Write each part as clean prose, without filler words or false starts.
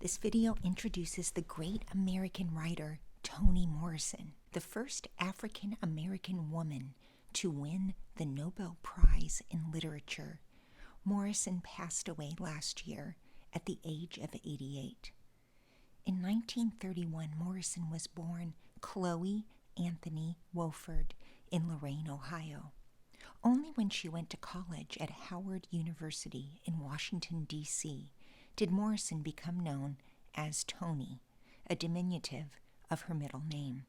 This video introduces the great American writer Toni Morrison, the first African American woman to win the Nobel Prize in Literature. Morrison passed away last year at the age of 88. In 1931, Morrison was born Chloe Anthony Wofford in Lorain, Ohio. Only when she went to college at Howard University in Washington, D.C., did Morrison become known as Toni, a diminutive of her middle name.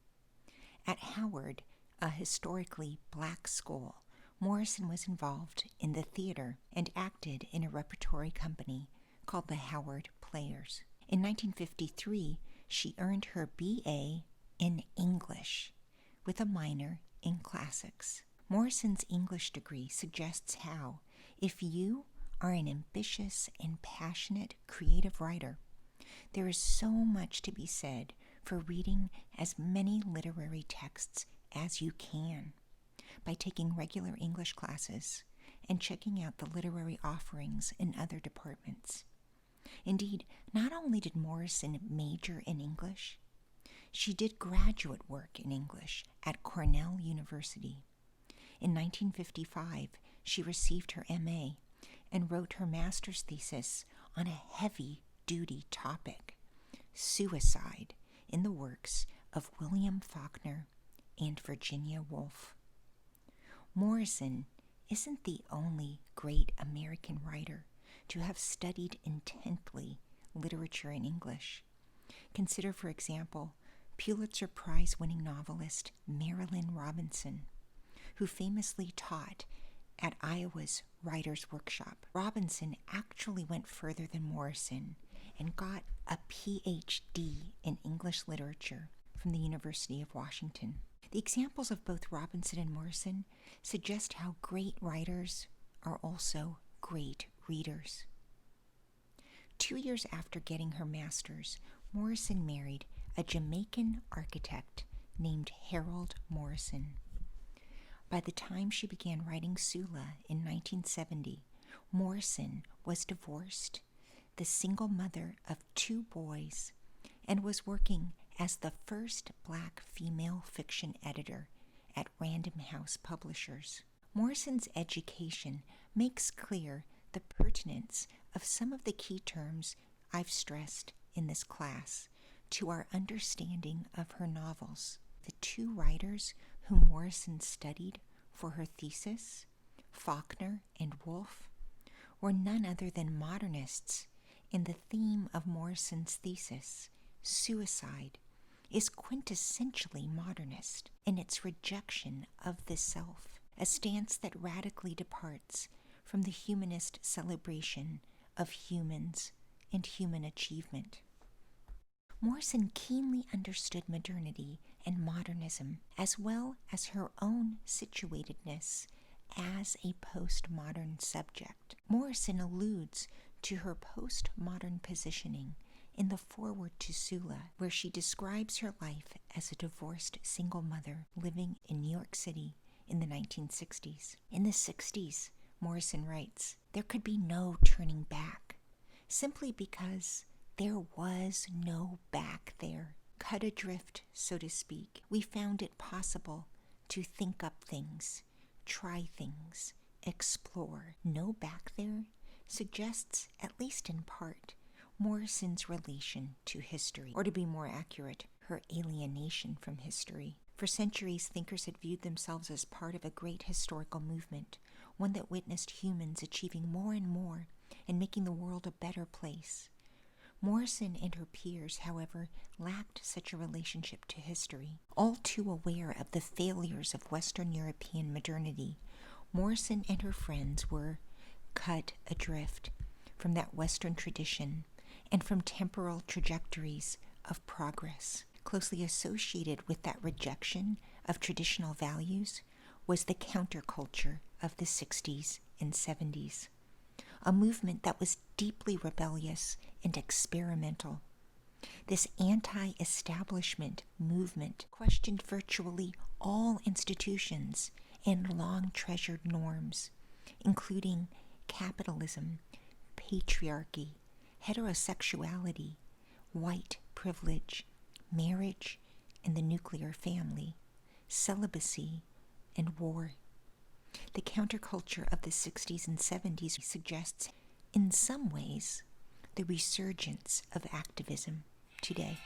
At Howard, a historically black school, Morrison was involved in the theater and acted in a repertory company called the Howard Players. In 1953, she earned her B.A. in English with a minor in classics. Morrison's English degree suggests how, if you are an ambitious and passionate creative writer, there is so much to be said for reading as many literary texts as you can by taking regular English classes and checking out the literary offerings in other departments. Indeed, not only did Morrison major in English, she did graduate work in English at Cornell University. In 1955, she received her M.A. and wrote her master's thesis on a heavy-duty topic, suicide, in the works of William Faulkner and Virginia Woolf. Morrison isn't the only great American writer to have studied intently literature in English. Consider, for example, Pulitzer Prize-winning novelist Marilynne Robinson, who famously taught at Iowa's Writers' Workshop. Robinson actually went further than Morrison and got a Ph.D. in English literature from the University of Washington. The examples of both Robinson and Morrison suggest how great writers are also great readers. 2 years after getting her master's, Morrison married a Jamaican architect named Harold Morrison. By the time she began writing Sula in 1970, Morrison was divorced, the single mother of 2 boys, and was working as the first black female fiction editor at Random House Publishers. Morrison's education makes clear the pertinence of some of the key terms I've stressed in this class to our understanding of her novels. The 2 writers whom Morrison studied for her thesis, Faulkner and Woolf, were none other than modernists, and the theme of Morrison's thesis, suicide, is quintessentially modernist in its rejection of the self, a stance that radically departs from the humanist celebration of humans and human achievement. Morrison keenly understood modernity and modernism, as well as her own situatedness as a postmodern subject. Morrison alludes to her postmodern positioning in the foreword to Sula, where she describes her life as a divorced single mother living in New York City in the 1960s. In the 60s, Morrison writes, "There could be no turning back, simply because there was no back there. Cut adrift, so to speak, we found it possible to think up things, try things, explore. No back there suggests, at least in part, Morrison's relation to history, or to be more accurate, her alienation from history. For centuries, thinkers had viewed themselves as part of a great historical movement, one that witnessed humans achieving more and more and making the world a better place. Morrison and her peers, however, lacked such a relationship to history. All too aware of the failures of Western European modernity, Morrison and her friends were cut adrift from that Western tradition and from temporal trajectories of progress. Closely associated with that rejection of traditional values was the counterculture of the 60s and 70s. A movement that was deeply rebellious and experimental. This anti-establishment movement questioned virtually all institutions and long-treasured norms, including capitalism, patriarchy, heterosexuality, white privilege, marriage and the nuclear family, celibacy, and war. The counterculture of the 60s and 70s suggests, in some ways, the resurgence of activism today.